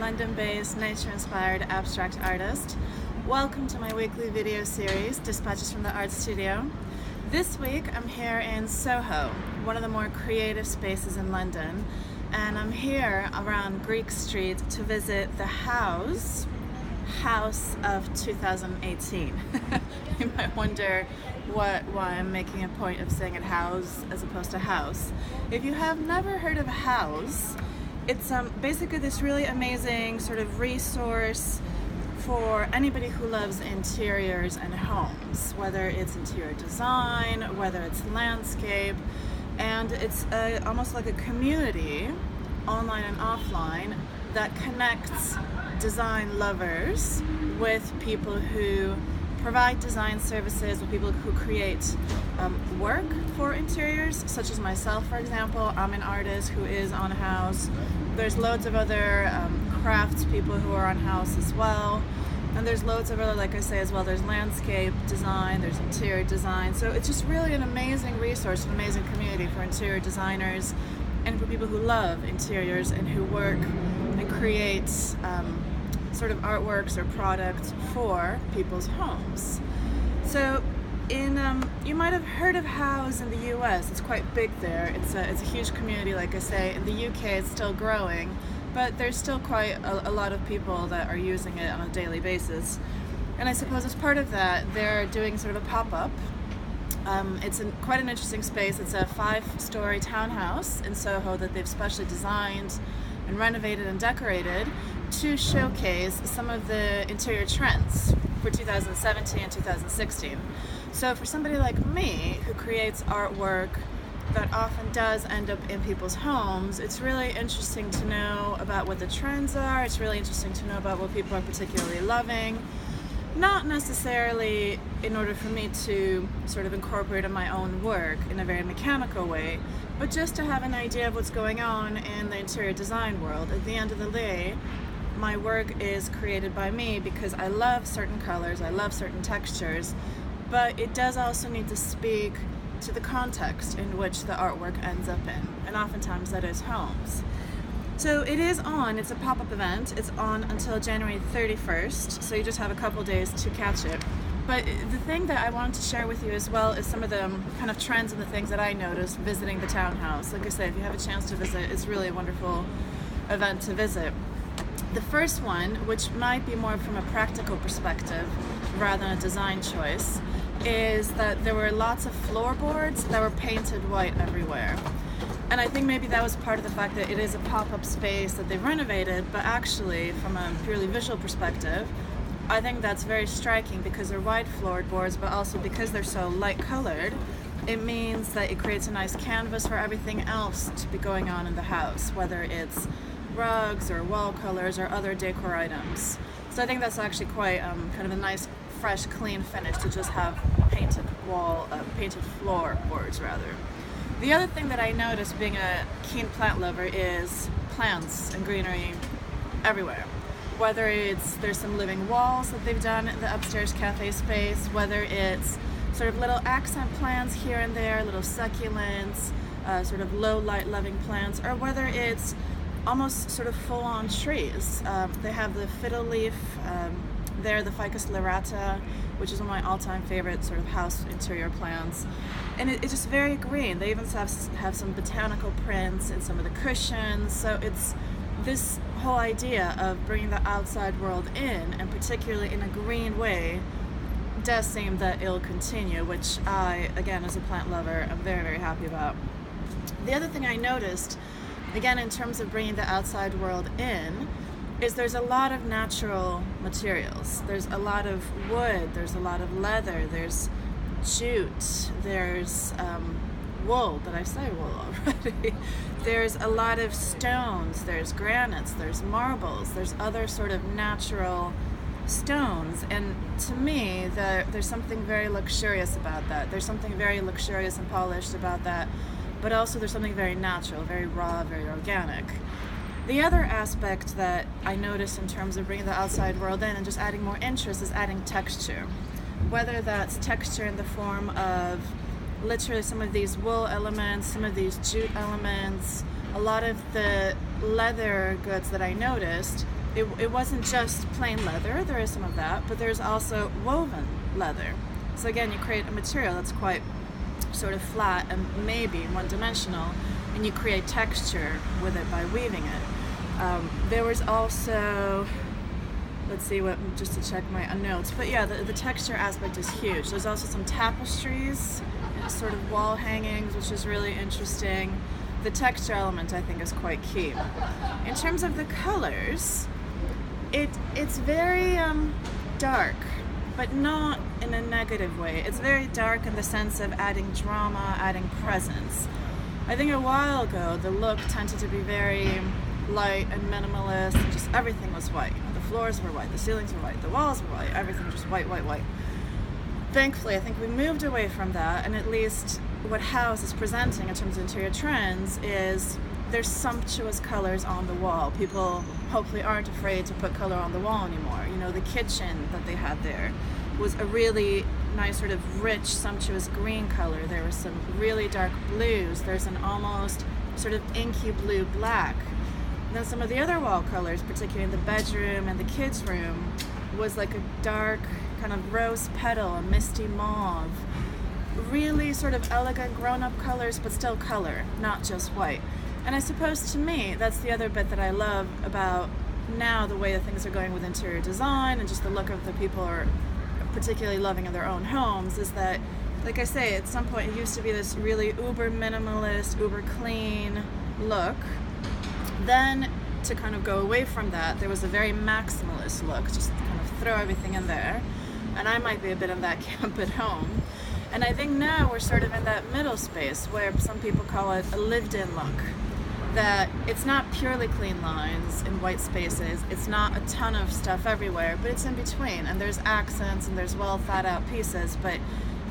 London-based, nature-inspired abstract artist. Welcome to my weekly video series, Dispatches from the Art Studio. This week I'm here in Soho, one of the more creative spaces in London, and I'm here around Greek Street to visit the House of 2018. You might wonder why I'm making a point of saying it House as opposed to house. If you have never heard of Houzz, it's basically this really amazing sort of resource for anybody who loves interiors and homes, whether it's interior design, whether it's landscape, and it's almost like a community, online and offline, that connects design lovers with people who provide design services, with people who create work for interiors, such as myself, for example. I'm an artist who is on Houzz. There's loads of other crafts people who are on Houzz as well. And there's loads of other, like I say as well, there's landscape design, there's interior design. So it's just really an amazing resource, an amazing community for interior designers and for people who love interiors and who work and create sort of artworks or product for people's homes. So you might have heard of Houzz in the US. It's quite big there. It's a huge community, like I say. In the UK it's still growing, but there's still quite a lot of people that are using it on a daily basis. And I suppose as part of that, they're doing sort of a pop-up. It's quite an interesting space. It's a 5-story townhouse in Soho that they've specially designed and renovated and decorated to showcase some of the interior trends for 2017 and 2016. So for somebody like me who creates artwork that often does end up in people's homes, it's really interesting to know about what the trends are. It's really interesting to know about what people are particularly loving. Not necessarily in order for me to sort of incorporate in my own work in a very mechanical way, but just to have an idea of what's going on in the interior design world. At the end of the day, my work is created by me because I love certain colors, I love certain textures, but it does also need to speak to the context in which the artwork ends up in, and oftentimes that is homes. So it's a pop-up event. It's on until January 31st, so you just have a couple days to catch it. But the thing that I wanted to share with you as well is some of the kind of trends and the things that I noticed visiting the townhouse. Like I said, if you have a chance to visit, it's really a wonderful event to visit. The first one, which might be more from a practical perspective rather than a design choice, is that there were lots of floorboards that were painted white everywhere. And I think maybe that was part of the fact that it is a pop-up space that they've renovated, but actually from a purely visual perspective, I think that's very striking because they're white floorboards, but also because they're so light colored, it means that it creates a nice canvas for everything else to be going on in the house, whether it's rugs or wall colors or other decor items. So I think that's actually quite kind of a nice, fresh, clean finish to just have painted floorboards rather. The other thing that I noticed being a keen plant lover is plants and greenery everywhere. Whether there's some living walls that they've done in the upstairs cafe space, whether it's sort of little accent plants here and there, little succulents, sort of low light loving plants, or whether it's almost sort of full-on trees. They have the fiddle leaf there, the Ficus lyrata, which is one of my all-time favorite sort of house interior plants. And it's just very green. They even have some botanical prints in some of the cushions. So it's this whole idea of bringing the outside world in, and particularly in a green way, does seem that it'll continue, which I, again, as a plant lover, I'm very, very happy about. The other thing I noticed, again, in terms of bringing the outside world in, is there's a lot of natural materials. There's a lot of wood, there's a lot of leather, there's jute, there's wool. Did I say wool already? There's a lot of stones, there's granites, there's marbles, there's other sort of natural stones. And to me, there's something very luxurious about that. There's something very luxurious and polished about that, but also there's something very natural, very raw, very organic. The other aspect that I noticed in terms of bringing the outside world in and just adding more interest is adding texture. Whether that's texture in the form of literally some of these wool elements, some of these jute elements, a lot of the leather goods that I noticed it wasn't just plain leather, there is some of that, but there's also woven leather. So again, you create a material that's quite sort of flat and maybe one-dimensional, and you create texture with it by weaving it. There was also, let's see what, just to check my notes, but yeah, the texture aspect is huge. There's also some tapestries, sort of wall hangings, which is really interesting. The texture element, I think, is quite key. In terms of the colors, it's very dark, but not in a negative way. It's very dark in the sense of adding drama, adding presence. I think a while ago, the look tended to be very light and minimalist, and just everything was white. You know, the floors were white, the ceilings were white, the walls were white, everything just white, white, white. Thankfully, I think we moved away from that, and at least what Houzz is presenting in terms of interior trends is there's sumptuous colors on the wall. People hopefully aren't afraid to put color on the wall anymore. You know, the kitchen that they had there was a really nice sort of rich, sumptuous green color. There were some really dark blues. There's an almost sort of inky blue black. And then some of the other wall colors, particularly in the bedroom and the kids' room, was like a dark kind of rose petal, a misty mauve. Really sort of elegant grown-up colors, but still color, not just white. And I suppose to me, that's the other bit that I love about now the way that things are going with interior design and just the look of the people are particularly loving in their own homes, is that, like I say, at some point it used to be this really uber minimalist, uber clean look. Then to kind of go away from that, there was a very maximalist look, just kind of throw everything in there. And I might be a bit in that camp at home. And I think now we're sort of in that middle space where some people call it a lived-in look. That it's not purely clean lines in white spaces, it's not a ton of stuff everywhere, but it's in between, and there's accents and there's well thought out pieces, but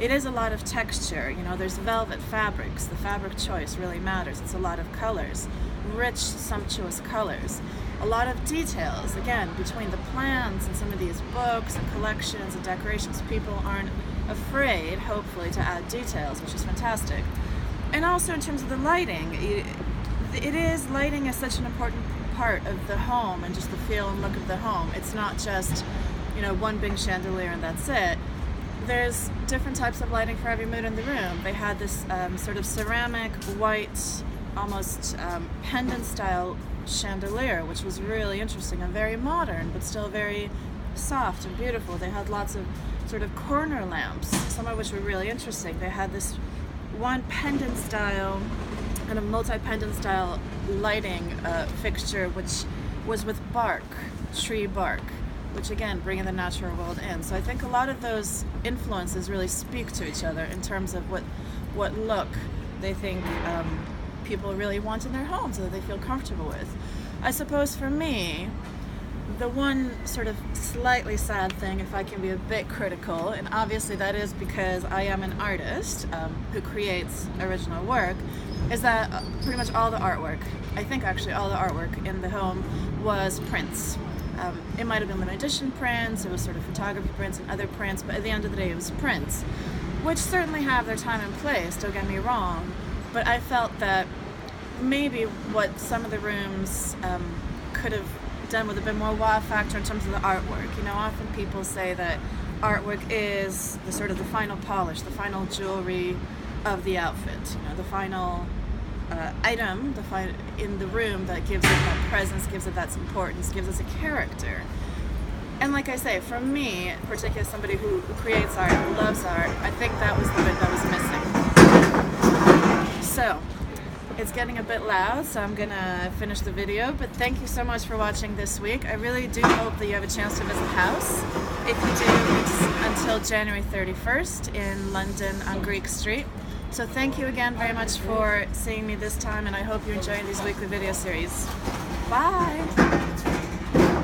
it is a lot of texture. You know, there's velvet fabrics, the fabric choice really matters. It's a lot of colors, rich, sumptuous colors. A lot of details, again, between the plans and some of these books and collections and decorations. People aren't afraid, hopefully, to add details, which is fantastic. And also in terms of the lighting, lighting is such an important part of the home and just the feel and look of the home. It's not just, you know, one big chandelier and that's it. There's different types of lighting for every mood in the room. They had this sort of ceramic, white, almost pendant style chandelier, which was really interesting and very modern, but still very soft and beautiful. They had lots of sort of corner lamps, some of which were really interesting. They had this one pendant style, kind of multi-pendant style lighting fixture, which was with bark, tree bark, which again, bringing the natural world in. So I think a lot of those influences really speak to each other in terms of what look they think people really want in their homes, that they feel comfortable with. I suppose for me, the one sort of slightly sad thing, if I can be a bit critical, and obviously that is because I am an artist who creates original work, is that pretty much all the artwork, I think actually all the artwork in the home was prints. It might have been limited edition prints, it was sort of photography prints and other prints, but at the end of the day it was prints, which certainly have their time and place, don't get me wrong, but I felt that maybe what some of the rooms could have done with a bit more wow factor in terms of the artwork. You know, often people say that artwork is the sort of the final polish, the final jewelry of the outfit, you know, the final item in the room that gives it that presence, gives it that importance, gives us a character. And like I say, for me, particularly as somebody who creates art, who loves art, I think that was the bit that was missing. So, it's getting a bit loud, so I'm gonna finish the video, but thank you so much for watching this week. I really do hope that you have a chance to visit Houzz. If you do, it's until January 31st in London on Greek Street. So thank you again very much for seeing me this time, and I hope you're enjoying these weekly video series. Bye!